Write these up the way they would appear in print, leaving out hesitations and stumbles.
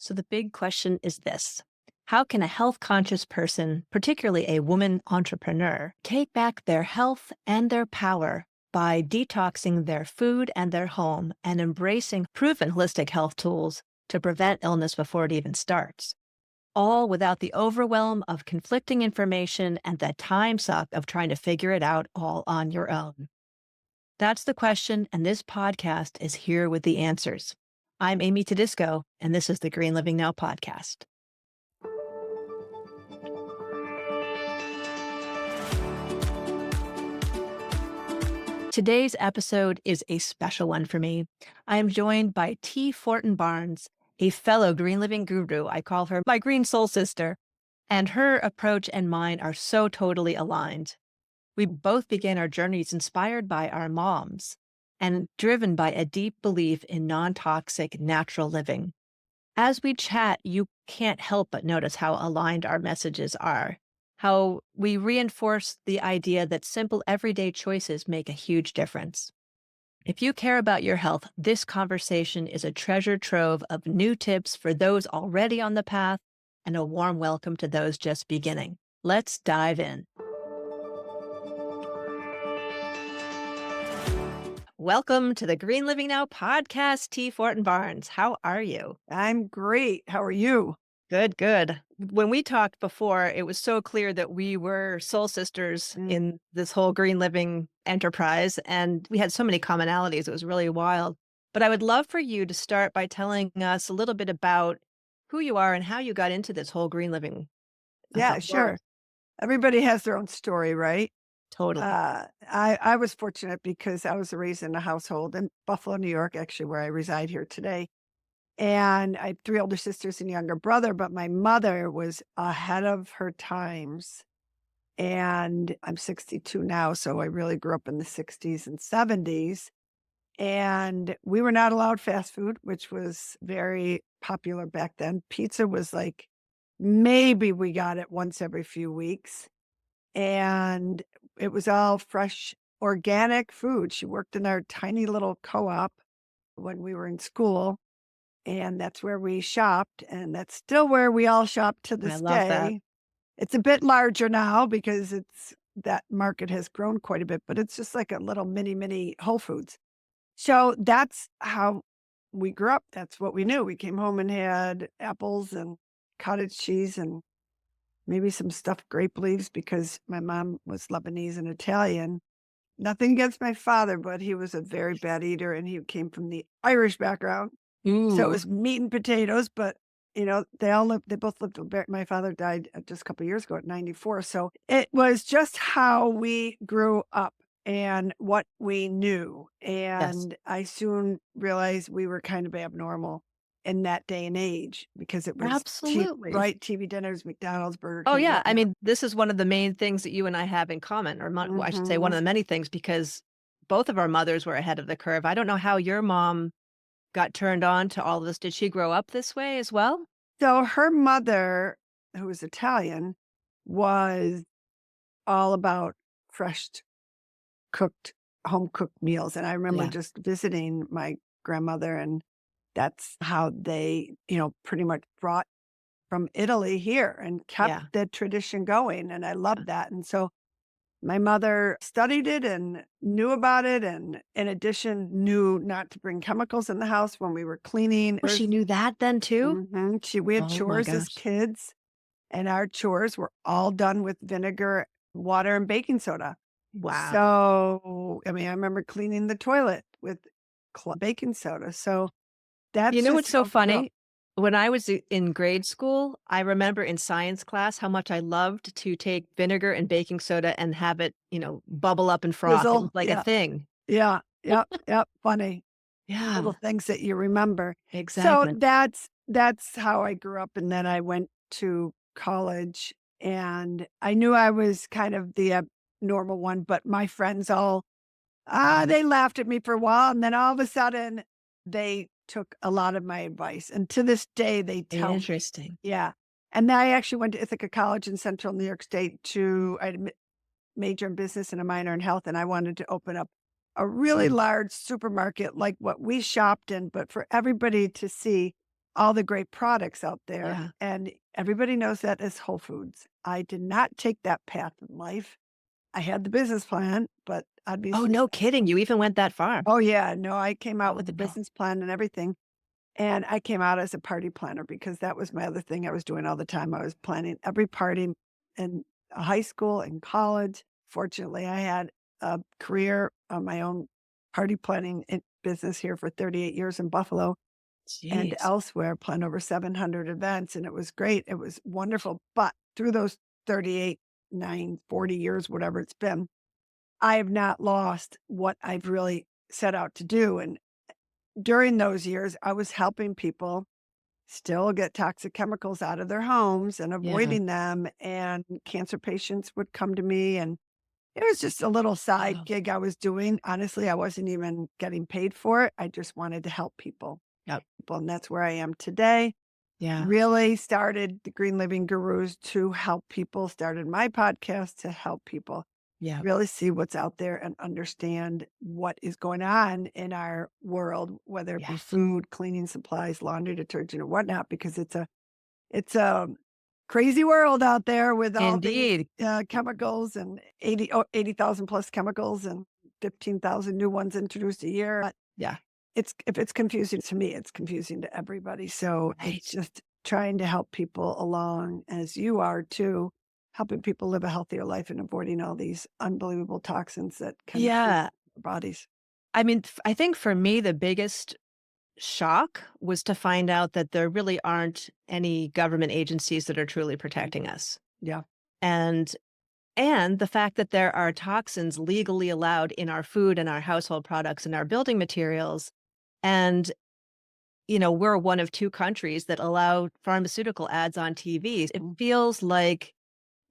So the big question is this: how can a health conscious person, particularly a woman entrepreneur, take back their health and their power by detoxing their food and their home and embracing proven holistic health tools to prevent illness before it even starts? All without the overwhelm of conflicting information and the time suck of trying to figure it out all on your own. That's the question, and this podcast is here with the answers. I'm Amy Tedisco, and this is the Green Living Now podcast. Today's episode is a special one for me. I am joined by Tee Forton Barnes, a fellow green living guru. I call her my green soul sister, and her approach and mine are so totally aligned. We both began our journeys inspired by our moms and driven by a deep belief in non-toxic, natural living. As we chat, you can't help but notice how aligned our messages are, how we reinforce the idea that simple everyday choices make a huge difference. If you care about your health, this conversation is a treasure trove of new tips for those already on the path and a warm welcome to those just beginning. Let's dive in. Welcome to the Green Living Now podcast, Tee Forton Barnes. How are you? I'm great. How are you? Good, good. When we talked before, it was so clear that we were soul sisters in this whole green living enterprise, and we had so many commonalities. It was really wild. But I would love for you to start by telling us a little bit about who you are and how you got into this whole green living Yeah, world. sure. Everybody has their own story, right? Totally. I was fortunate because I was raised in a household in Buffalo, New York, actually, where I reside here today. And I have three older sisters and a younger brother, but my mother was ahead of her times. And I'm 62 now, so I really grew up in the 60s and 70s. And we were not allowed fast food, which was very popular back then. Pizza was like, maybe we got it once every few weeks. And it was all fresh, organic food. She worked in our tiny little co-op when we were in school. And that's where we shopped. And that's still where we all shop to I this love that. day. It's a bit larger now because that market has grown quite a bit, but it's just like a little mini Whole Foods. So that's how we grew up. That's what we knew. We came home and had apples and cottage cheese and maybe some stuffed grape leaves because my mom was Lebanese and Italian. Nothing against my father, but he was a very bad eater and he came from the Irish background. So it Ooh. was meat and potatoes, but they both lived. My father died just a couple of years ago at 94. So it was just how we grew up and what we knew. Yes. And I soon realized we were kind of abnormal in that day and age because it was Absolutely. TV dinners, McDonald's, Burger Oh, King, yeah. I whatnot. mean, this is one of the main things that you and I have in common, or well, I should say one of Mhm. the many things, because both of our mothers were ahead of the curve. I don't know how your mom got turned on to all of this. Did she grow up this way as well? So her mother, who was Italian, was all about fresh cooked home cooked meals, and I remember Yeah. just visiting my grandmother, and that's how they, pretty much brought from Italy here and kept Yeah. the tradition going, and I loved that, and so my mother studied it and knew about it, and in addition, knew not to bring chemicals in the house when we were cleaning. Oh, she knew that then too? We had Oh my chores as gosh. kids, and our chores were all done with vinegar, water, and baking soda. Wow. So, I mean, I remember cleaning the toilet with baking soda. So You that's know just what's so how we grew up. funny? When I was in grade school, I remember in science class how much I loved to take vinegar and baking soda and have it, bubble up and froth. It was Drizzle. like a Yeah. thing. Yeah. Yep. Yep. Funny little Yeah, things that you remember. So exactly. that's how I grew up. And then I went to college and I knew I was kind of the normal one, but my friends all they laughed at me for a while, and then all of a sudden, they took a lot of my advice, and to this day, they tell me. Interesting. Yeah, and then I actually went to Ithaca College in Central New York State I had a major in business and a minor in health, and I wanted to open up a really large supermarket like what we shopped in, but for everybody to see all the great products out there, Yeah. and everybody knows that as Whole Foods. I did not take that path in life. I had the business plan, but I'd be Oh, no kidding. successful. You even went that far. Oh, yeah, no, I came out Oh, with the no. business plan and everything, and I came out as a party planner because that was my other thing I was doing all the time. I was planning every party in high school and college. Fortunately, I had a career on my own party planning business here for 38 years in Buffalo and Jeez. elsewhere, planned over 700 events, and it was great. It was wonderful. But through those 38, 9, 40 years, whatever it's been, I have not lost what I've really set out to do. And during those years, I was helping people still get toxic chemicals out of their homes and Yeah. avoiding them. And cancer patients would come to me, and it was just a little side Oh, gig I was doing. Honestly, I wasn't even getting paid for it. I just wanted to help people. yep. And that's where I am today. Yeah. Really started the Green Living Gurus to help people, started my podcast to help people Yeah. really see what's out there and understand what is going on in our world, whether it be Yeah. food, cleaning supplies, laundry detergent, or whatnot, because it's a crazy world out there with all these Indeed. chemicals and 80,000 plus chemicals and 15,000 new ones introduced a year. But Yeah. if it's confusing to me, it's confusing to everybody. So it's Right. just trying to help people along as you are too, helping people live a healthier life and avoiding all these unbelievable toxins that can accumulate Yeah. in our bodies. I mean, I think for me, the biggest shock was to find out that there really aren't any government agencies that are truly Mm. protecting us. Yeah. And and the fact that there are toxins legally allowed in our food and our household products and our building materials. And, we're one of two countries that allow pharmaceutical ads on TVs. It Mm. feels like,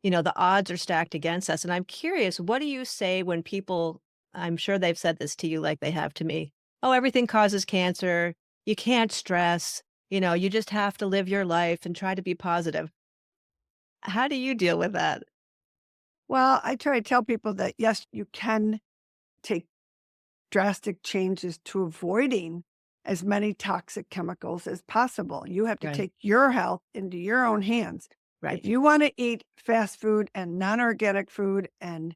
the odds are stacked against us. And I'm curious, what do you say when people, I'm sure they've said this to you like they have to me. Oh, everything causes cancer. You can't stress. You just have to live your life and try to be positive. How do you deal with that? Well, I try to tell people that yes, you can take drastic changes to avoiding as many toxic chemicals as possible. You have to Right. take your health into your own hands. If Right. you want to eat fast food and non organic food and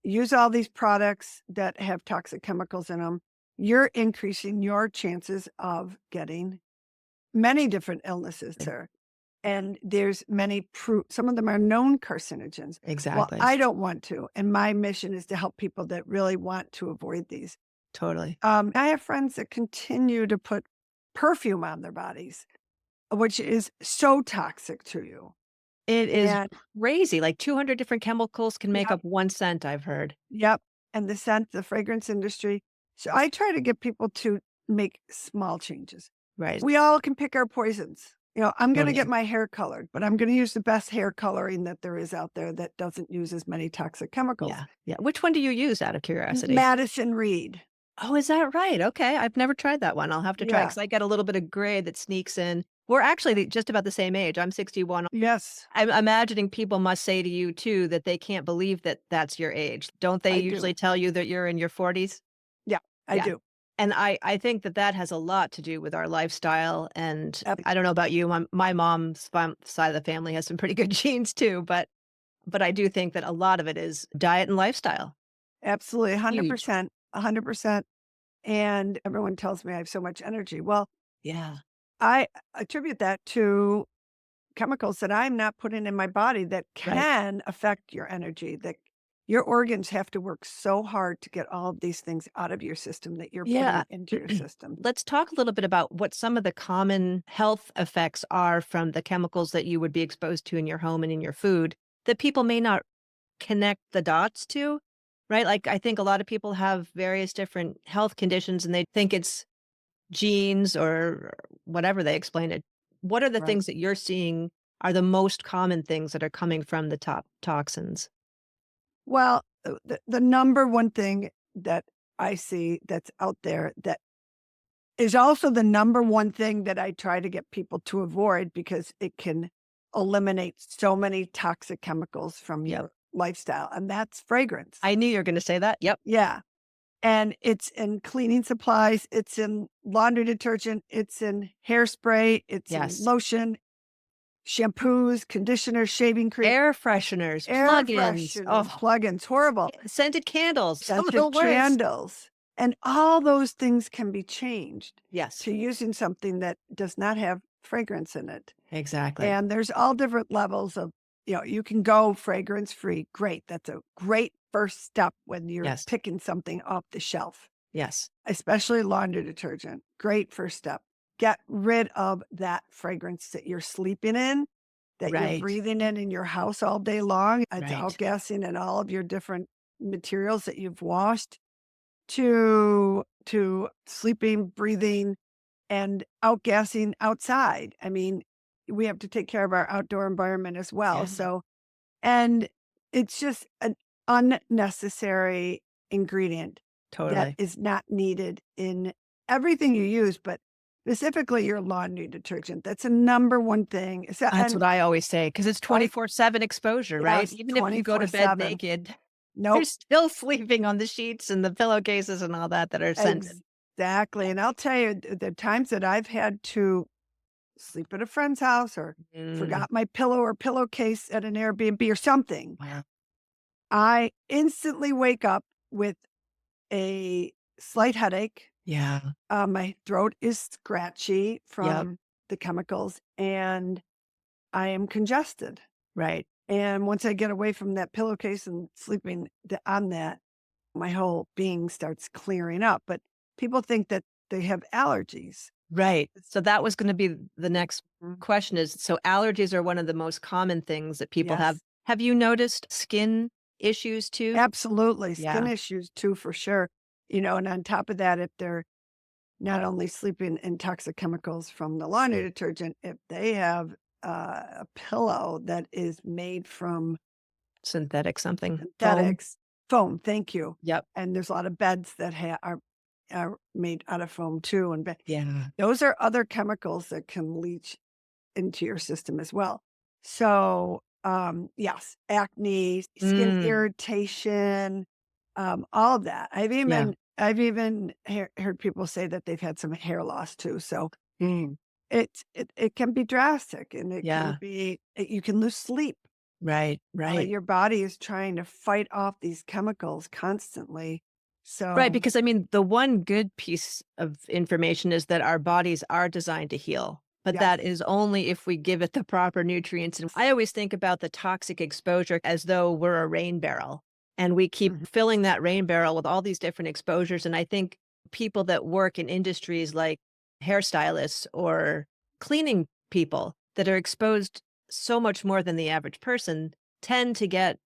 use all these products that have toxic chemicals in them, you're increasing your chances of getting many different illnesses, sir. And there's many proof, some of them are known carcinogens. Well, Exactly. I don't want to. And my mission is to help people that really want to avoid these. Totally. I have friends that continue to put perfume on their bodies, which is so toxic to you. It is And crazy. Like 200 different chemicals can make yep, up one scent, I've heard. yep. And the scent, the fragrance industry. So I try to get people to make small changes. Right. We all can pick our poisons. I'm going to get Totally. my hair colored, but I'm going to use the best hair coloring that there is out there that doesn't use as many toxic chemicals. Yeah. Yeah. Which one do you use out of curiosity? Madison Reed. Oh, is that right? Okay. I've never tried that one. I'll have to try it Yeah. because I get a little bit of gray that sneaks in. We're actually just about the same age. I'm 61. Yes, I'm imagining people must say to you too that they can't believe that that's your age. Don't they I usually do. tell you that you're in your 40s? Yeah, I Yeah. do. And I think that that has a lot to do with our lifestyle. And Ab- I don't know about you, my mom's side of the family has some pretty good genes too, but I do think that a lot of it is diet and lifestyle. Absolutely. Huge. 100%. 100%. And everyone tells me I have so much energy. Well, Yeah. I attribute that to chemicals that I'm not putting in my body that Right. can affect your energy, that your organs have to work so hard to get all of these things out of your system that you're Yeah. putting into your system. Let's talk a little bit about what some of the common health effects are from the chemicals that you would be exposed to in your home and in your food that people may not connect the dots to, right? Like, I think a lot of people have various different health conditions and they think it's genes or whatever they explain it. What are the Right. things that you're seeing are the most common things that are coming from the top toxins? Well, the number one thing that I see that's out there that is also the number one thing that I try to get people to avoid because it can eliminate so many toxic chemicals from Yep. your lifestyle, and that's fragrance. I knew you were going to say that. Yep. Yeah. And it's in cleaning supplies, it's in laundry detergent, it's in hairspray, it's in Yes. lotion, shampoos, conditioners, shaving cream, Air fresheners, air plug-ins. fresheners, Oh, plugins, horrible, scented candles. Some of the scented worst. candles. And all those things can be changed Yes, to using something that does not have fragrance in it. exactly. And there's all different levels of, you can go fragrance free. Great. That's a great first step when you're Yes, picking something off the shelf, yes. especially laundry detergent. Great first step. Get rid of that fragrance that you're sleeping in, that you're Right, breathing in your house all day long. It's right, outgassing in all of your different materials that you've washed to sleeping, breathing, and outgassing outside. I mean, we have to take care of our outdoor environment as well. yeah, And it's just an unnecessary ingredient that totally. is not needed in everything you use, but specifically your laundry detergent. That's a number one thing. So, That's and what I always say because it's I 24/7 exposure, right? yes, Even if you go to bed 24/7. naked, you're Nope. still sleeping on the sheets and the pillowcases and all that are scented. Exactly. And I'll tell you, the times that I've had to sleep at a friend's house or Mm, forgot my pillow or pillowcase at an Airbnb or something, wow. I instantly wake up with a slight headache. Yeah, My throat is scratchy yep, from the chemicals and I am congested. right. And once I get away from that pillowcase and sleeping on that, my whole being starts clearing up. But people think that they have allergies. Right. So that was gonna be the next Mm, question is, so allergies are one of the most common things that people have. yes, Have you noticed skin issues too? absolutely. Skin Yeah, issues too, for sure. And on top of that, if they're not only sleeping in toxic chemicals from the laundry detergent, if they have a pillow that is made from synthetic something, foam. synthetics, foam, thank you. Yep. And there's a lot of beds that are made out of foam too. And Yeah. those are other chemicals that can leach into your system as well. So, yes, acne, skin Mm, irritation, all of that. yeah, I've even heard people say that they've had some hair loss too. So it can be drastic, and it can yeah. be you can lose sleep. Right, right. Your body is trying to fight off these chemicals constantly. Right, So because I mean, the one good piece of information is that our bodies are designed to heal, but yes, that is only if we give it the proper nutrients. And I always think about the toxic exposure as though we're a rain barrel and we keep mhm, filling that rain barrel with all these different exposures. And I think people that work in industries like hairstylists or cleaning people that are exposed so much more than the average person tend to get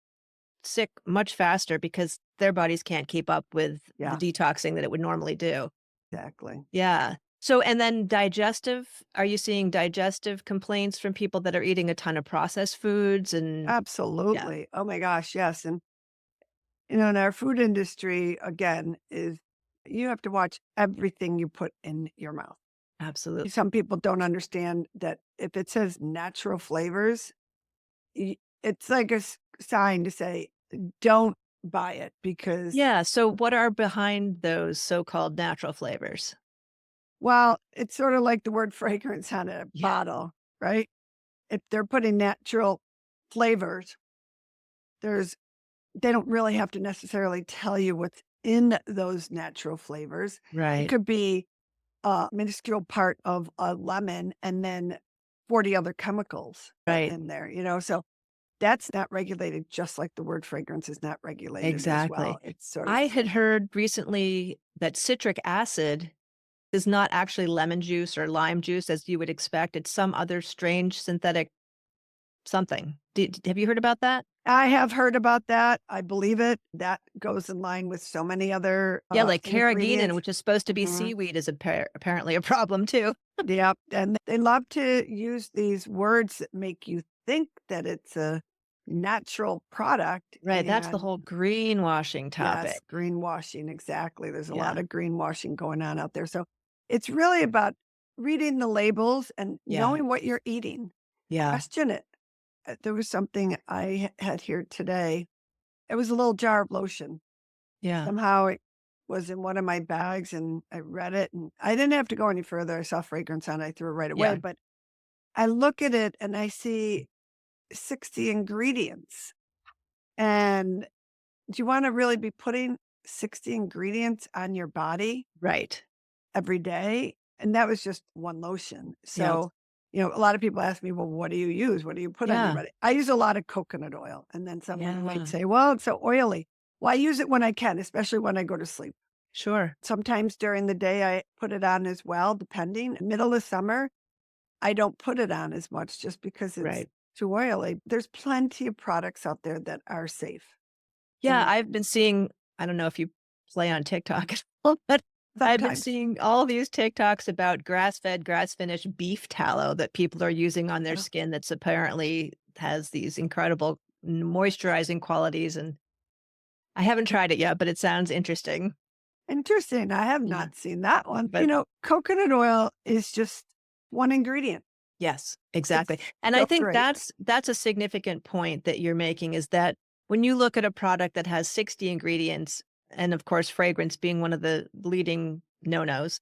sick much faster because their bodies can't keep up with the yeah, detoxing that it would normally do. exactly. Yeah. So, and then digestive, are you seeing digestive complaints from people that are eating a ton of processed foods and yeah, Absolutely. Oh my gosh, yes. And in our food industry, again, is you have to watch everything you put in your mouth. absolutely. Some people don't understand that if it says natural flavors, it's like a sign to say, don't buy it because, Yeah. So, what are behind those so-called natural flavors? well, it's sort of like the word fragrance on a Yeah. bottle, right? If they're putting natural flavors, there's they don't really have to necessarily tell you what's in those natural flavors. It Right. could be a minuscule part of a lemon and then 40 other chemicals Right. in there, so that's not regulated just like the word fragrance is not regulated as well. Exactly. It's sort of I had heard recently that citric acid is not actually lemon juice or lime juice as you would expect. It's some other strange synthetic something. Have you heard about that? I have heard about that. I believe it. That goes in line with so many other, Yeah, like carrageenan, ingredients. which is supposed to be Mhm. seaweed, is apparently a problem too. Yep, and they love to use these words that make you think that it's a natural product, Right, that's the and whole greenwashing yes, topic. greenwashing, exactly. There's a lot Yeah, of greenwashing going on out there. So it's really about reading the labels and yeah, knowing what you're eating. yeah, Question it. There was something I had here today. It was a little jar of lotion. yeah. Somehow it was in one of my bags and I read it and I didn't have to go any further. I saw fragrance on it, I threw it right away. Yeah. But I look at it and I see 60 ingredients. And do you want to really be putting 60 ingredients on your body Right. every day? And that was just one lotion. Yeah. So, a lot of people ask me, well, what do you use? What do you put on your Yeah. body? I use a lot of coconut oil. And then someone might Yeah. say, well, it's so oily. Well, I use it when I can, especially when I go to sleep. Sure. Sometimes during the day, I put it on as well, depending. Middle of summer, I don't put it on as much just because it's Right. too oily. There's plenty of products out there that are safe. Yeah, And I've been seeing I don't know if you play on TikTok at all, but I've been sometimes, seeing all these TikToks about grass-fed, grass-finished beef tallow that people are using on their uh, skin that's apparently has these incredible moisturizing qualities, and I haven't tried it yet, but it sounds interesting. interesting. I have Yeah. not seen that one. But Coconut oil is just one ingredient. yes, exactly. It's And I so think great. that's a significant point that you're making is that when you look at a product that has 60 ingredients, and of course, fragrance being one of the leading no-nos,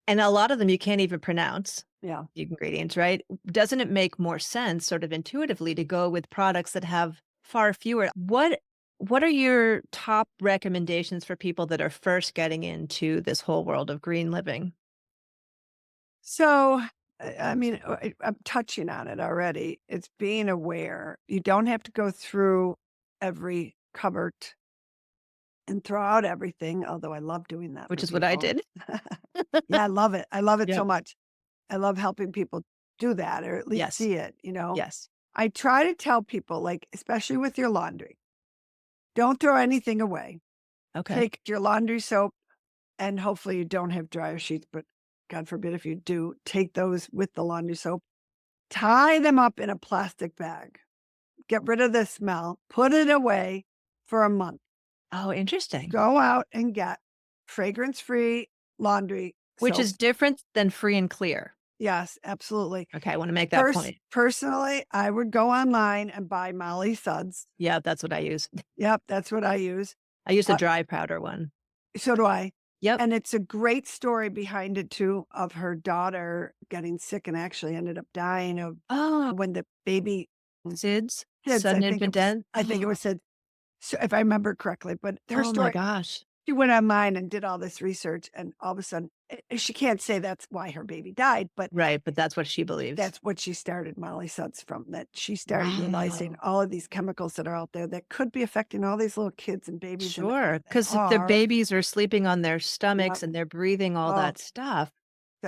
and a lot of them you can't even pronounce Yeah. the ingredients, right? Doesn't it make more sense sort of intuitively to go with products that have far fewer? What are your top recommendations for people that are first getting into this whole world of green living? So, I mean, I'm touching on it already. It's being aware. You don't have to go through every cupboard and throw out everything, although I love doing that Which for is what I people. did. Yeah, I love it. I love it so Yep. much. I love helping people do that or at least Yes. see it. Yes. I try to tell people, like, especially with your laundry, don't throw anything away. Okay. Take your laundry soap, and hopefully you don't have dryer sheets, but God forbid if you do, take those with the laundry soap, tie them up in a plastic bag, get rid of the smell, put it away for a month. Oh, interesting. Go out and get fragrance free laundry Which soap. is different than free and clear. Yes, absolutely. Okay, I wanna make that point. Personally, I would go online and buy Molly Suds. Yeah, that's what I use. Yep, that's what I use. I use the Uh, dry powder one. so do I. Yep. And it's a great story behind it too of her daughter getting sick and actually ended up dying of Oh, when the baby SIDS? kids, Sudden infant death? I think it was said, so if I remember correctly, but her Oh my story, gosh. she went online and did all this research and all of a sudden, she can't say that's why her baby died, but Right, but that's what she believes. that's what she started Molly Suds from, that she started realizing Wow. all of these chemicals that are out there that could be affecting all these little kids and babies and Sure, they because if the are. babies are sleeping on their Yep. stomachs and they're breathing all Oh, that stuff.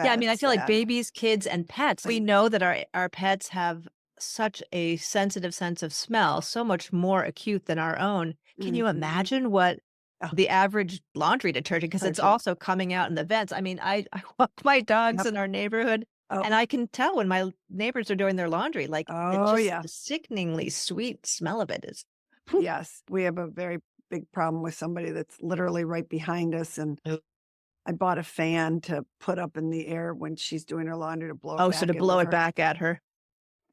Yeah, I mean, I that's feel like sad. babies, kids, and pets, we know that our pets have such a sensitive sense of smell, so much more acute than our own. Can you Mhm. imagine what Oh, the average laundry detergent, because it's detergent. also coming out in the vents. I mean, I walk my dogs Yep. in our neighborhood, Oh, and I can tell when my neighbors are doing their laundry, like, it oh, just yeah. the sickeningly sweet smell of it is Yes, we have a very big problem with somebody that's literally right behind us, and Oh, I bought a fan to put up in the air when she's doing her laundry to blow it oh, so to back in blow with it her. back at her.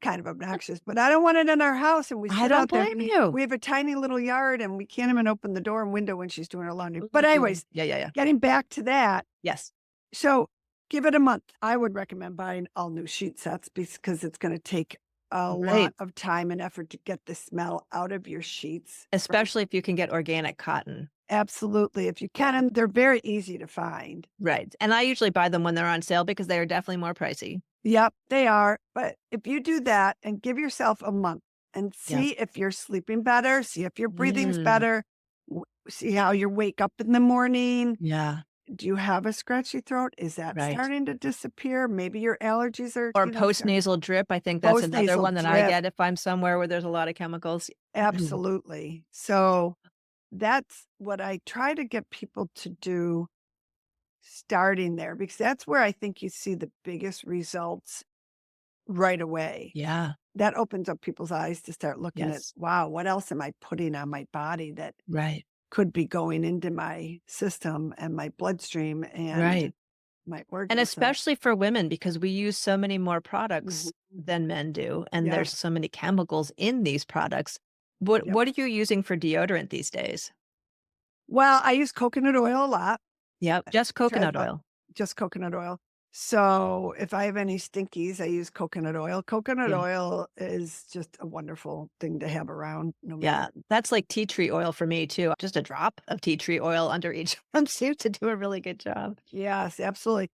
Kind of obnoxious, but I don't want it in our house, and we I sit don't out there. blame you. We have a tiny little yard, and we can't even open the door and window when she's doing her laundry. But Ooh. anyways, Yeah, yeah, yeah. getting back to that, Yes. so give it a month. I would recommend buying all new sheet sets because it's gonna take a Right. lot of time and effort to get the smell out of your sheets. Especially if you can get organic cotton. Absolutely, if you Yeah. can, and they're very easy to find. Right, and I usually buy them when they're on sale because they are definitely more pricey. Yep, they are, but if you do that and give yourself a month and Yeah. see if you're sleeping better, see if your breathing's Mm. better, see how you wake up in the morning. Yeah, Do you have a scratchy throat? Is that right. starting to disappear? Maybe your allergies are, Or starting. post-nasal drip, I think that's another Post-nasal one that I drip, get if I'm somewhere where there's a lot of chemicals. Mhm. absolutely. So that's what I try to get people to do starting there because that's where I think you see the biggest results right away. Yeah, That opens up people's eyes to start looking at, yes, wow, what else am I putting on my body that right, could be going into my system and my bloodstream and right. my And organism. especially for women because we use so many more Mhm. products than men do, and there's Yes. so many chemicals in these products. What Yep. what are you using for deodorant these days? Well, I use coconut oil a lot. Yep, I just try to coconut find oil. just coconut oil. So, if I have any stinkies, I use coconut oil. Coconut Yeah. oil is just a wonderful thing to have around no Yeah, matter. that's like tea tree oil for me too. Just a drop of tea tree oil under each arm seems to do a really good job. Yes, absolutely.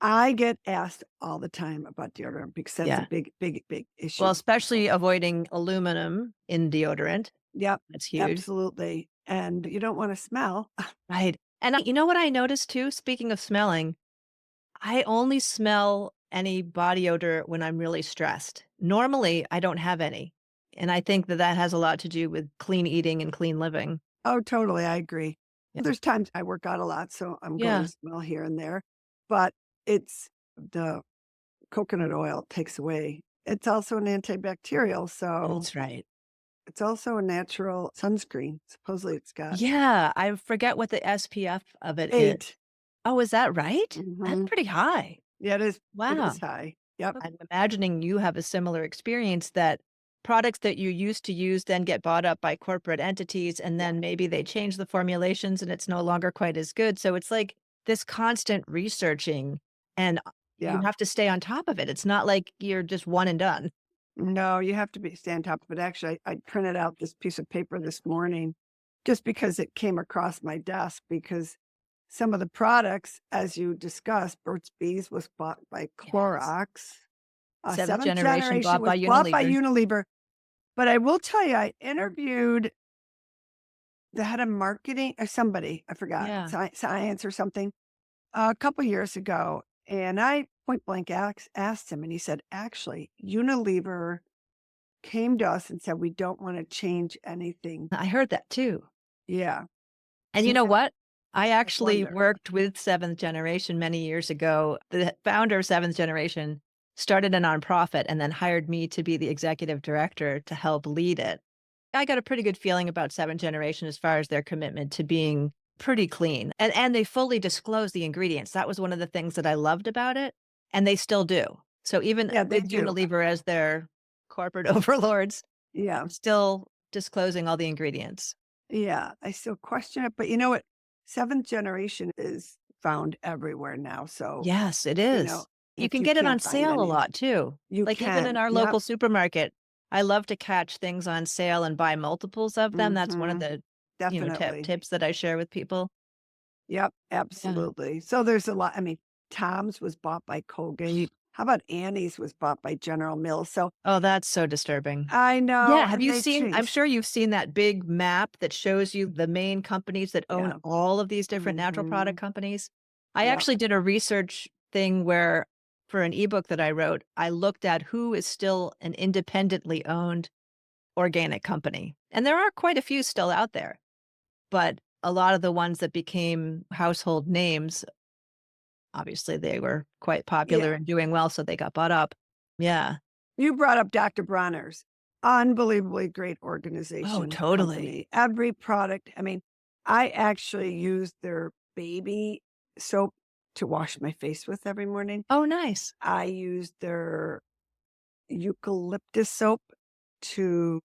I get asked all the time about deodorant because that's a Yeah. big, big, big Well, issue. especially avoiding aluminum in deodorant. Yep, That's huge. absolutely. And you don't wanna smell. Right. And you know what I noticed too? Speaking of smelling, I only smell any body odor when I'm really stressed. Normally, I don't have any. And I think that that has a lot to do with clean eating and clean living. Oh, totally, I agree. Yeah. There's times I work out a lot, so I'm going Yeah, to smell here and there, but it's the coconut oil takes away. It's also an antibacterial, so that's right. it's also a natural sunscreen. Supposedly it's got Yeah, I forget what the SPF of it is. 8. Oh, is that right? That's Mhm. pretty high. Yeah, it is Wow. high. Yep. I'm imagining you have a similar experience that products that you used to use then get bought up by corporate entities and Yeah. then maybe they change the formulations and it's no longer quite as good. So it's like this constant researching and you Yeah. have to stay on top of it. It's not like you're just one and done. No, you have to stay on top of it. Actually, I printed out this piece of paper this morning just because it came across my desk because some of the products, as you discussed, Burt's Bees was bought by Yes. Clorox. Seventh Seventh generation Generation bought was by bought by Unilever. Unilever. But I will tell you, I interviewed the head of marketing or somebody, I forgot, Yeah. science or something, a couple years ago. And I point blank asked him, and he said, actually, Unilever came to us and said, we don't want to change anything. I heard that too. Yeah. And you He know said, what? I I actually wonder. worked with Seventh Generation many years ago. The founder of Seventh Generation started a nonprofit and then hired me to be the executive director to help lead it. I got a pretty good feeling about Seventh Generation as far as their commitment to being pretty clean. And they fully disclose the ingredients. That was one of the things that I loved about it, and they still do. So even Yeah, they with do. Unilever as their corporate overlords, Yeah. they're still disclosing all the ingredients. Yeah, I still question it, but you know what? Seventh generation is found everywhere now, so, Yes, it you know, is. You if can you get it on can't find sale a any lot too. you Like even in can. our Yep. local supermarket, I love to catch things on sale and buy multiples of them. That's one of Mhm. the, Definitely. tips that I share with people. Yep, Yeah. absolutely. So there's a lot I mean, Tom's was bought by Colgate. How about Annie's was bought by General Mills? So Oh, that's so disturbing. I know, Yeah, have and you they seen I'm changed. sure you've seen that big map that shows you the main companies that own Yeah. all of these different natural product Mhm. companies. I Yep. actually did a research thing where for an ebook that I wrote, I looked at who is still an independently owned organic company. And there are quite a few still out there, but a lot of the ones that became household names, obviously they were quite popular Yeah. and doing well, so they got bought up. Yeah. You brought up Dr. Bronner's. Unbelievably great Oh, organization, totally. company. Every product I mean, I actually use their baby soap to wash my face with every morning. Oh, nice. I use their eucalyptus soap to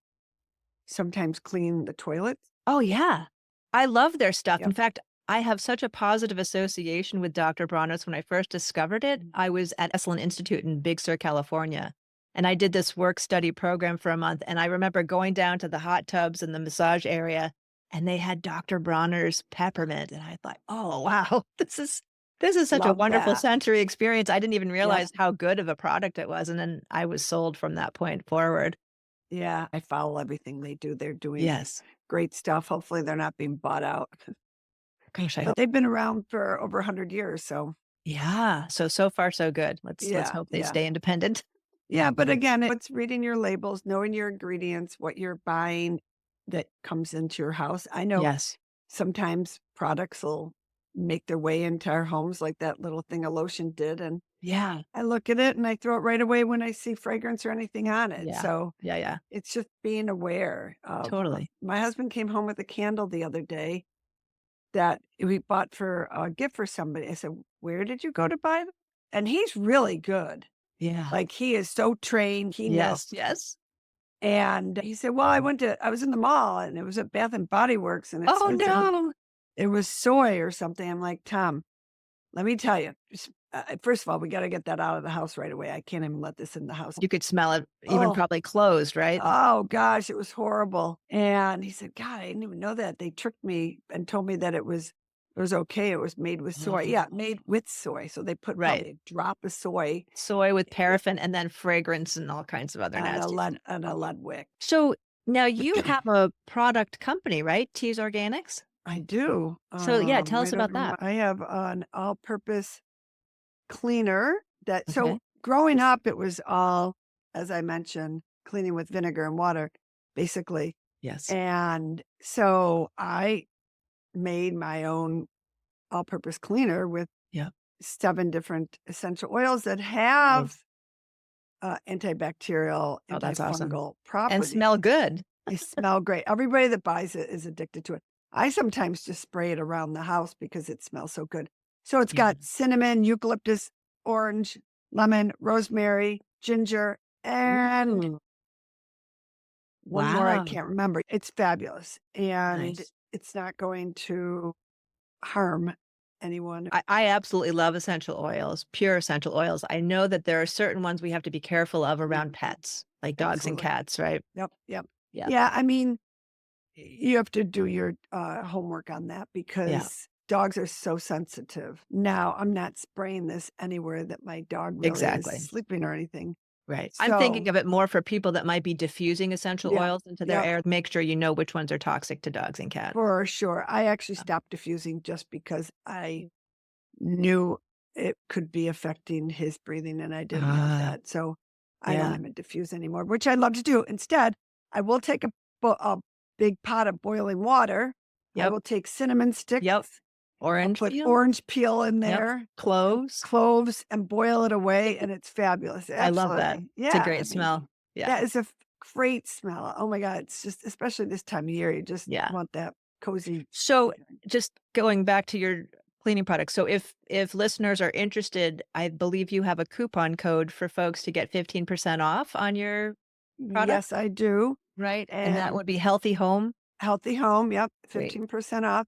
sometimes clean the toilets. Oh, yeah. I love their stuff. In Yep. fact, I have such a positive association with Dr. Bronner's. When I first discovered it, I was at Esalen Institute in Big Sur, California, and I did this work study program for a month, and I remember going down to the hot tubs and the massage area, and they had Dr. Bronner's peppermint, and I thought, "Oh, wow. This is such a Love wonderful that. sensory experience." I didn't even Yep. realize how good of a product it was, and then I was sold from that point forward. Yeah, I follow everything they do. They're doing Yes. great stuff. Hopefully, they're not being bought out. Gosh, I But hope. they've been around for over 100 years, so Yeah. So far so good. Let's yeah, hope they yeah. stay independent. Yeah, but again, it's reading your labels, knowing your ingredients, what you're buying that comes into your house. I know Yes. sometimes products will make their way into our homes like that little thing of lotion did, and Yeah. I look at it and I throw it right away when I see fragrance or anything on it. Yeah. So Yeah, yeah. it's just being aware of Totally. my husband came home with a candle the other day that we bought for a gift for somebody. I said, "Where did you go to buy them?" And he's really good. Yeah. Like, he is so trained, he knows. Yes, yes. And he said, "Well, I was in the mall, and it was at Bath& and Body Works, and it's Oh, it's a no. it was soy or something. I'm like, Tom, let me tell you. First of all, we got to get that out of the house right away. I can't even let this in the house. You could smell it even Oh, probably closed, right? oh gosh, it was horrible. And he said, God, I didn't even know that. They tricked me and told me that it was okay. It was made with soy. Yeah, Oh. made with soy. So they put Right. probably a drop of soy Soy with with paraffin and then fragrance and all kinds of other and a nasty lead stuff. and a lead wick. So now you have a product company, right? Tease Organics? I do. So yeah, tell us Right about over that. I have an all-purpose cleaner that Okay. growing up, it was all, as I mentioned, cleaning with vinegar and water, basically. Yes. And so I made my own all-purpose cleaner with Yeah. 7 different essential oils that Nice. have, antibacterial, Oh, that's awesome. antifungal And properties. smell good. They smell great. Everybody that buys it is addicted to it. I sometimes just spray it around the house because it smells so good. So it's Yeah. got cinnamon, eucalyptus, orange, lemon, rosemary, ginger, and Ooh, one more I wow. can't remember. It's fabulous. And Nice. it's not going to harm anyone. I absolutely love essential oils, pure essential oils. I know that there are certain ones we have to be careful of around Mhm. pets, like dogs and Absolutely. cats, right? Yep. Yep. Yeah. Yeah. I mean, you have to do your homework on that Yeah. because dogs are so sensitive. Now, I'm not spraying this anywhere that my dog really is Exactly. sleeping or anything. Right. I'm thinking So, of it more for people that might be diffusing essential yeah, oils into their yep, air. Make sure you know which ones are toxic to dogs and cats. for sure. I actually Yeah. stopped diffusing just because I knew it could be affecting his breathing and I didn't want Ah, that. So I don't yeah. even diffuse anymore, which I love to do. Instead, I will take a big pot of boiling water. I Yep. will take cinnamon Yep. sticks. I'll Orange put peel. orange peel in Yep. there, Cloves. cloves, and boil it away, and it's fabulous. I love that. Absolutely. It's a Yeah, I great mean, smell. Yeah. that is a great smell. Oh my god, it's just especially this time of year, you just Yeah. want that cozy So feeling. just going back to your cleaning products. So if listeners are interested, I believe you have a coupon code for folks to get 15% off on your product, Yes, I do, right? And that and would be Healthy Home. Healthy Home, yep, Great. 15% off,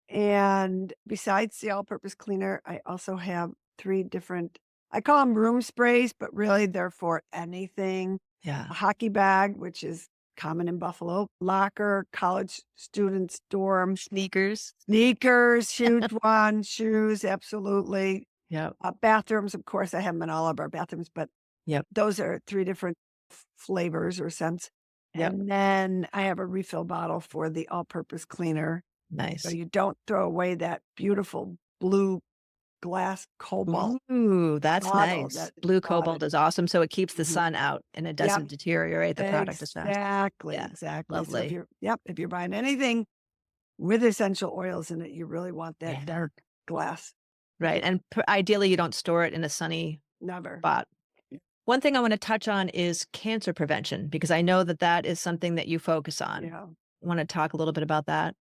and besides the all-purpose cleaner, I also have 3 different I call them room sprays, but really they're for anything. Yeah. A hockey bag, which is common in Buffalo, locker, college students' dorm, Sneakers. sneakers, huge one, shoes, absolutely. Yep. Bathrooms, of course, I have them in all of our bathrooms, but Yep. those are 3 different flavors or scents. Yep. And then I have a refill bottle for the all-purpose cleaner, so Nice. you don't throw away that beautiful blue glass cobalt Ooh, that's bottle nice. that Blue God, cobalt is awesome, so it keeps the mhm. sun out and it Yep, doesn't deteriorate the product as fast. exactly, Yeah. exactly. So Lovely. if you're buying anything with essential oils in it, you really want that Yeah. dark glass. Right, and ideally, you don't store it in a sunny Never. spot. One thing I wanna touch on is cancer prevention, because I know that that is something that you focus on. Yeah. Wanna talk a little bit about that?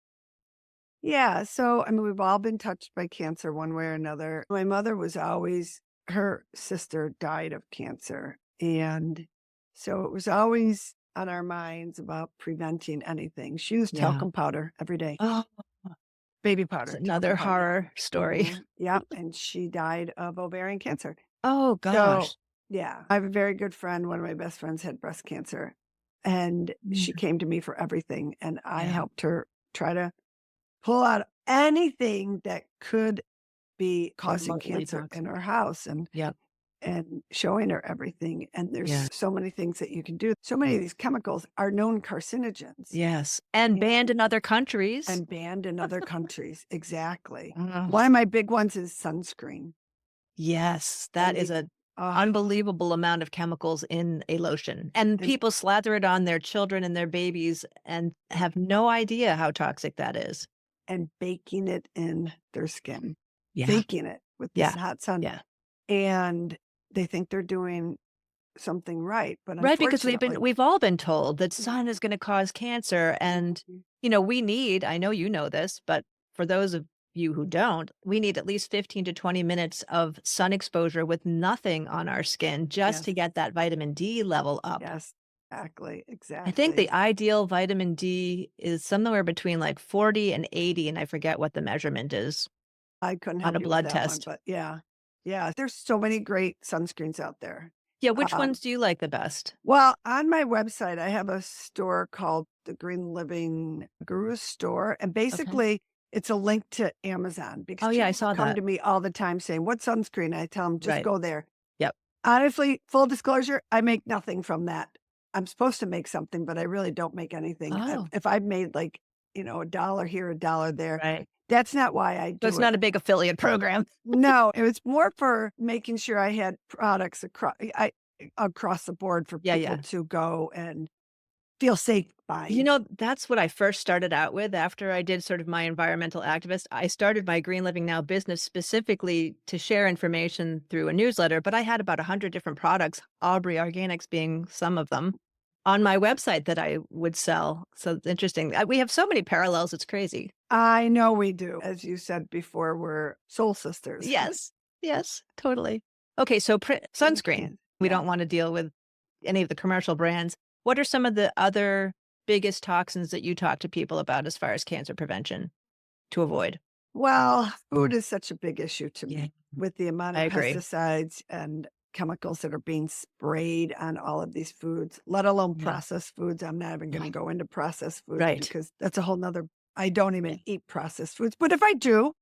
Yeah, so, I mean, we've all been touched by cancer one way or another. My mother was always her sister died of cancer, and so it was always on our minds about preventing anything. She used Yeah. talcum powder every day, Oh, baby it's powder, another talcum powder. horror story. Mhm, yep, and she died of ovarian cancer. Oh So, gosh. yeah, I have a very good friend, one of my best friends had breast cancer, and she Mm. came to me for everything, and I Yeah, helped her try to pull out anything that could be causing remotely cancer toxic. in her house Yep, and showing her everything, and yeah, there's so many things that you can do. So many of these chemicals are known carcinogens yes, and banned and in other countries. banned in other countries. Exactly. Ugh. One of my big ones is sunscreen, Yes, that and is the a uh, unbelievable amount of chemicals in a lotion, and and people slather it on their children and their babies and have no idea how toxic that is. baking it in their skin, Yeah, baking it with this yeah, hot sun, yeah. and they think they're doing something right, but Right, because unfortunately we've all been told that sun is gonna cause cancer, and, Mhm. we need I know you know this, but for those of you who don't, we need at least 15 to 20 minutes of sun exposure with nothing on our skin just Yes, to get that vitamin D level up. yes. Exactly, I think the exactly. ideal vitamin D is somewhere between like 40 and 80, and I forget what the measurement is I couldn't on help a you with blood that one, test. but yeah. Yeah, there's so many great sunscreens out there. Yeah, which Um, ones do you like the best? well, on my website, I have a store called the Green Living Guru Store, and Okay. basically, it's a link to Amazon because Oh, yeah, I people saw come that. to me all the time saying, "What sunscreen?" I tell them, "Just Right. go there." Yep. Honestly, full disclosure, I make nothing from that. I'm supposed to make something, but I really don't make anything. Oh, If I've made like, a dollar here, a dollar there, right. that's not why I So it's do it. not a big affiliate program. No, it was more for making sure I had products across the board for Yeah, people yeah. to go and feel safe You buying. know, that's what I first started out with after I did sort of my environmental activist. I started my Green Living Now business specifically to share information through a newsletter, but I had about 100 different products, Aubrey Organics being some of them, on my website that I would sell. So it's interesting. We have so many parallels, it's crazy. I know we do. As you said before, we're soul sisters. Yes. Yes, totally. Okay, so Same sunscreen. can. We Yeah. don't want to deal with any of the commercial brands. What are some of the other biggest toxins that you talk to people about as far as cancer prevention to avoid? Well, food is such a big issue to Yeah, me with the amount I of agree. pesticides and chemicals that are being sprayed on all of these foods, let alone Yeah. processed foods. I'm not even going to Right. go into processed foods Right. because that's a whole nother. I don't Yeah. even eat processed foods, but if I do,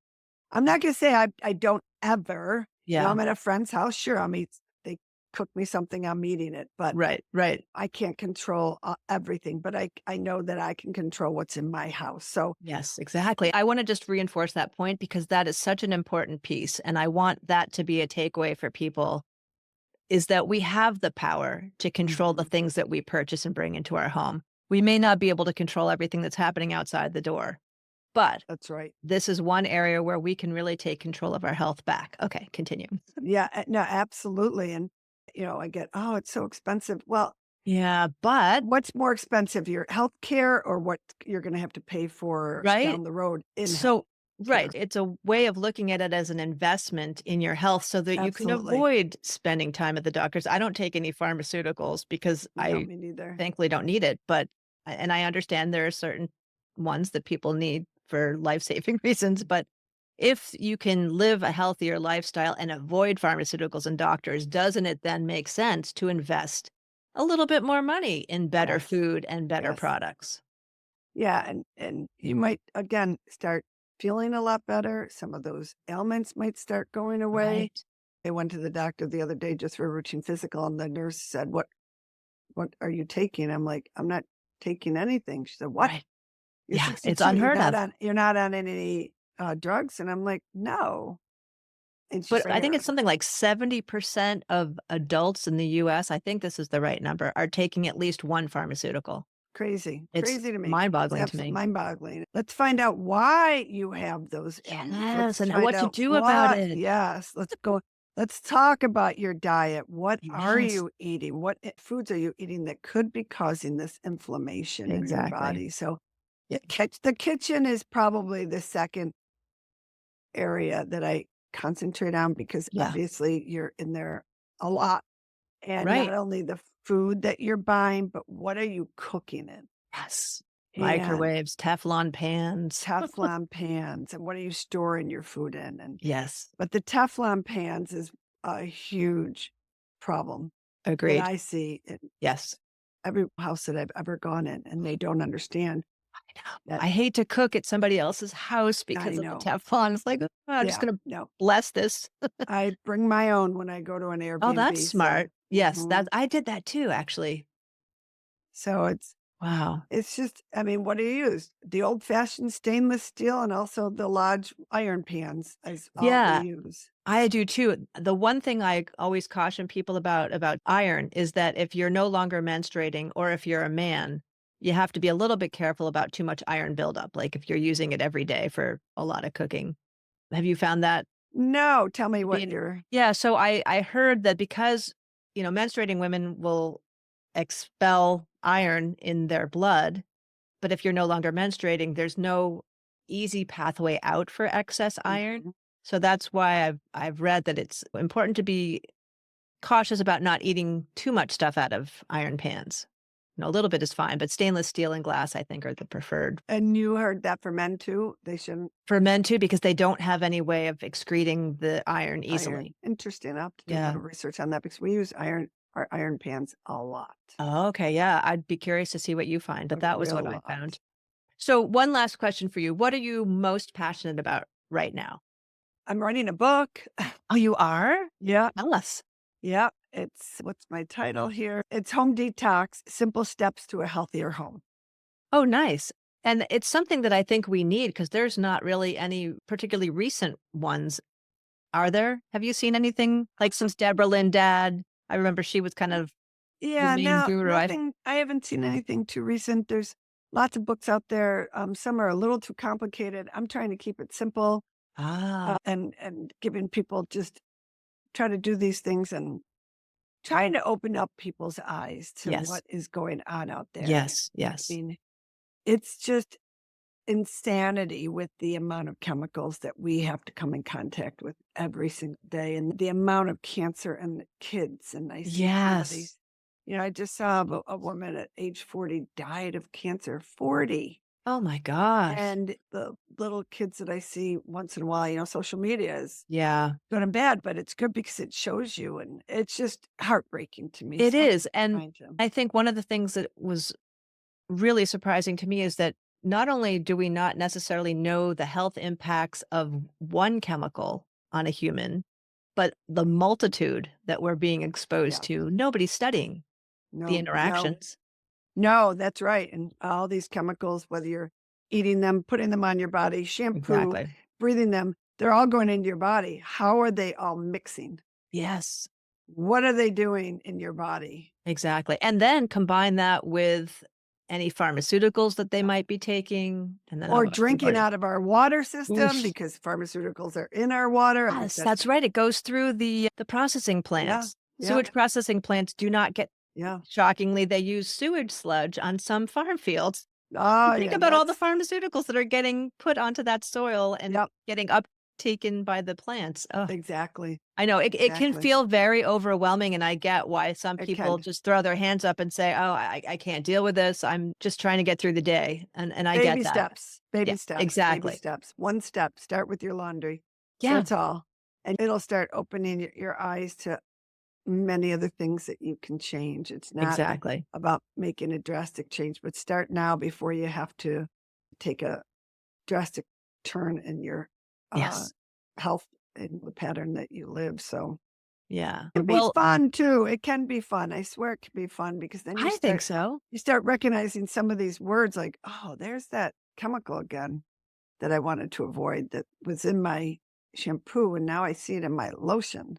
I'm not gonna say I don't ever. Yeah. I'm at a friend's house, sure, I'm eat they cook me something, I'm eating it, but Right. Right. I can't control, everything, but I know that I can control what's in my house, so Yes, exactly. I want to just reinforce that point because that is such an important piece. And I want that to be a takeaway for people is that we have the power to control the mhm, things that we purchase and bring into our home. We may not be able to control everything that's happening outside the door, but that's right. this is one area where we can really take control of our health back. Okay, continue. Yeah, no, absolutely, and, I get, "Oh, it's so expensive." Well, Yeah, but what's more expensive, your health care or what you're gonna have to pay for right? down the road in health So, right, care? it's a way of looking at it as an investment in your health so that you can Absolutely. avoid spending time at the doctors. I don't take any pharmaceuticals because No, I me neither. thankfully don't need it, but and I understand there are certain ones that people need for life-saving reasons, but if you can live a healthier lifestyle and avoid pharmaceuticals and doctors, doesn't it then make sense to invest a little bit more money in better Yes, food and better yes. products? Yeah, and you might again start feeling a lot better. Some of those ailments might start going away. Right, I went to the doctor the other day just for a routine physical, and the nurse said, "What are you taking?" I'm like, "I'm not taking anything." She said, "What? right. You're Yeah, it's 62. unheard of. You're not on any drugs?" And I'm like, "No." And she's But like, I think it's something like 70% of adults in the US, I think this is the right number, are taking at least one pharmaceutical. Crazy, It's crazy to me. It's mind-boggling to absolutely me. mind-boggling. Let's find out why you have those ailments. Yes, Let's and find what to out do about what. it. Yes, let's go. Let's talk about your diet. What are Yes, you eating? What foods are you eating that could be causing this inflammation in your exactly. body? So, Yeah, the kitchen is probably the second area that I concentrate on because yeah, obviously you're in there a lot. And not right. only the food that you're buying, but what are you cooking in? Yes. And Microwaves, Teflon pans. Teflon pans, and what are you storing your food in? And Yes, but the Teflon pans is a huge problem that agreed. I see in Yes. every house that I've ever gone in, and they don't understand I know. that. I hate to cook at somebody else's house I because of the know. Teflon. It's like, "Oh, I'm just Yeah, gonna no. bless this." I bring my own when I go to an Oh, that's Airbnb, so smart. Yes, that mhm. I did that too, actually. So Wow. it's just I mean, what do you use? The old-fashioned stainless steel and also the large iron pans is all we Yeah, use. I do too. The one thing I always caution people about iron is that if you're no longer menstruating or if you're a man, you have to be a little bit careful about too much iron buildup, like if you're using it every day for a lot of cooking. Have you found that No, tell me to be what an you're Yeah, so I heard that because, menstruating women will expel iron in their blood, but if you're no longer menstruating, there's no easy pathway out for excess iron. mhm. So that's why I've read that it's important to be cautious about not eating too much stuff out of iron pans. A little bit is fine, but stainless steel and glass, I think, are the preferred And you heard that for men too? They shouldn't for men too, because they don't have any way of excreting the iron iron. easily. Interesting. I'll have to do a Yeah. little research on that because we use our iron pans a lot. Oh, okay. Yeah. I'd be curious to see what you find, but A that was real what I lot. found. So, one last question for you. What are you most passionate about right now? I'm writing a book. Oh, you are? Yeah. Tell us. Yeah. It's what's my title here? It's Home Detox: Simple Steps to a Healthier Home. Oh, nice. And it's something that I think we need because there's not really any particularly recent ones, are there? Have you seen anything like since Deborah Lynn Dad? I remember she was kind of the Yeah, main no, guru. nothing. I haven't seen anything too recent. There's lots of books out there. Some are a little too complicated. I'm trying to keep it simple, Ah, and giving people just try to do these things and trying to open up people's eyes to yes. what is going on out there. Yes, I yes. mean, it's just insanity with the amount of chemicals that we have to come in contact with every single day and the amount of cancer in the kids. And I see some of Yes. these, I just saw a woman at age 40 died of cancer, 40. Oh my gosh. And the little kids that I see once in a while, social media is Yeah, good and bad, but it's good because it shows you. And it's just heartbreaking to me. it So I'm is. And trying to, I think one of the things that was really surprising to me is that not only do we not necessarily know the health impacts of one chemical on a human, but the multitude that we're being exposed yeah, to, nobody's studying the no, no. interactions. No, that's right, and all these chemicals, whether you're eating them, putting them on your body, shampoo, Exactly. breathing them, they're all going into your body. How are they all mixing? Yes, What are they doing in your body? exactly. And then combine that with any pharmaceuticals that they Yeah. might be taking. And then, Or oh, we've drinking already, out of our water system oof. because pharmaceuticals are in our water. At least Yes, that's that's right. It goes through the processing yeah, plants. yeah, Sewage processing plants do not get yeah. shockingly, they use sewage sludge on some farm fields. Oh, Think yeah, about all the that's pharmaceuticals that are getting put onto that soil and yep, getting uptaken by the plants. Oh, exactly, I know it can exactly. feel very overwhelming, and I get why some It people can. just throw their hands up and say, "Oh, I can't deal with this. I'm just trying to get through the day," and I get Baby that. steps, Yeah, baby steps, baby exactly. steps. One step, start with your laundry. Yeah, That's all. And it'll start opening your eyes to many other things that you can change. It's not exactly. about making a drastic change, but start now before you have to take a drastic turn in your uh, Yes. health and the pattern that you live. So Yeah. it can be Well, fun too. It can be fun. I swear it can be fun because then I think so. you start recognizing some of these words like, oh, there's that chemical again that I wanted to avoid that was in my shampoo and now I see it in my lotion.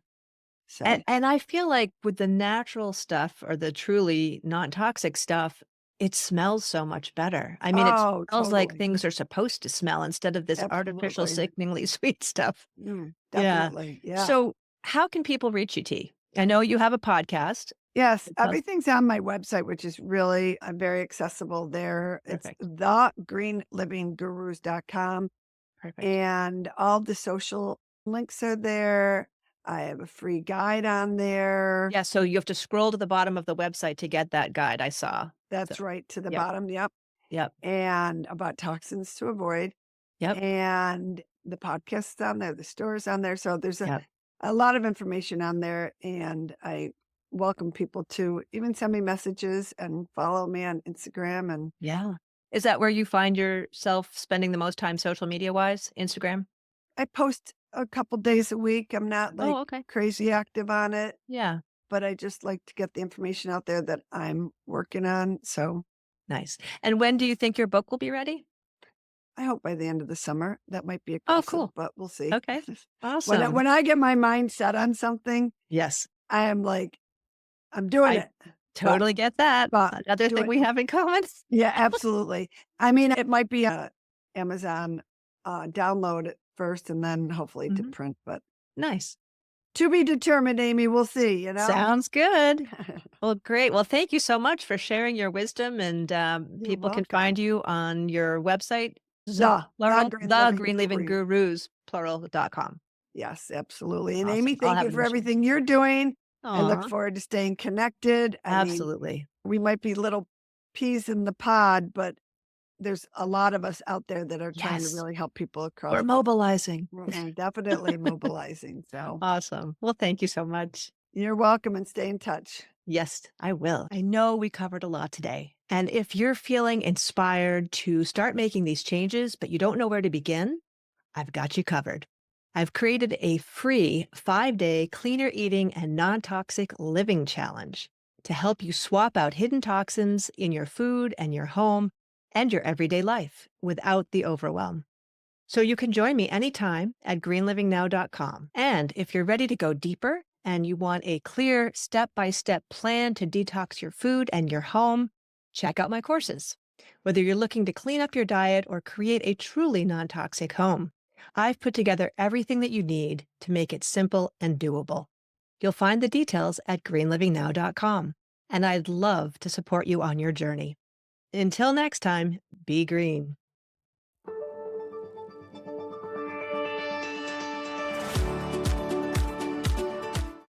So And I feel like with the natural stuff or the truly non-toxic stuff, it smells so much better. I mean, it oh, smells like totally. things are supposed to smell instead of this artificial, Absolutely. sickeningly sweet stuff. Yeah. Definitely. Yeah. So how can people reach you, T? I know you have a podcast. Yes. It sounds Everything's on my website, which is really very accessible there. It's perfect. thegreenlivinggurus.com Perfect. and all the social links are there. I have a free guide on there. Yeah, so you have to scroll to the bottom of the website to get that guide I saw. So, That's right to the yep, bottom. Yep. yep, And about toxins to avoid. yep, And the podcast's on there, the store's on there. So there's yep. a lot of information on there. And I welcome people to even send me messages and follow me on Instagram. And Yeah. Is that where you find yourself spending the most time social media wise? Instagram? I post a couple days a week. I'm not like Oh, okay. crazy active on it, Yeah. but I just like to get the information out there that I'm working on. So Nice. And when do you think your book will be ready? I hope by the end of the summer that might be Oh, aggressive, cool. but we'll see. Okay. When Awesome. when I get my mind set on something, Yes. I am like, I'm doing I it. But totally get that. but Another do thing it. we have in common. Yeah, absolutely. I mean, it might be a Amazon download at first and then hopefully to Mhm. print, but Nice. to be determined, Amy. We'll see. Sounds good. Well, great. Well, thank you so much for sharing your wisdom. And You're people can welcome. find you on your website. Is it The plural? Green The Living Green Living Guru. Gurus, plural.com. Yes, absolutely. And Amy, Awesome. I'll thank have you it for in the show notes. everything you're doing. I look Aw, forward to staying connected. I mean, absolutely. we might be little peas in the pod, but there's a lot of us out there that are trying to Yes, really help people across we're mobilizing. definitely mobilizing. So Awesome. Well, thank you so much. you're welcome and stay in touch. Yes, I will. I know we covered a lot today. And if you're feeling inspired to start making these changes, but you don't know where to begin, I've got you covered. I've created a free 5-day cleaner eating and non toxic living challenge to help you swap out hidden toxins in your food and your home and your everyday life without the overwhelm. So you can join me anytime at greenlivingnow.com. And if you're ready to go deeper and you want a clear step-by-step plan to detox your food and your home, check out my courses. Whether you're looking to clean up your diet or create a truly non-toxic home, I've put together everything that you need to make it simple and doable. You'll find the details at greenlivingnow.com, and I'd love to support you on your journey. Until next time, be green.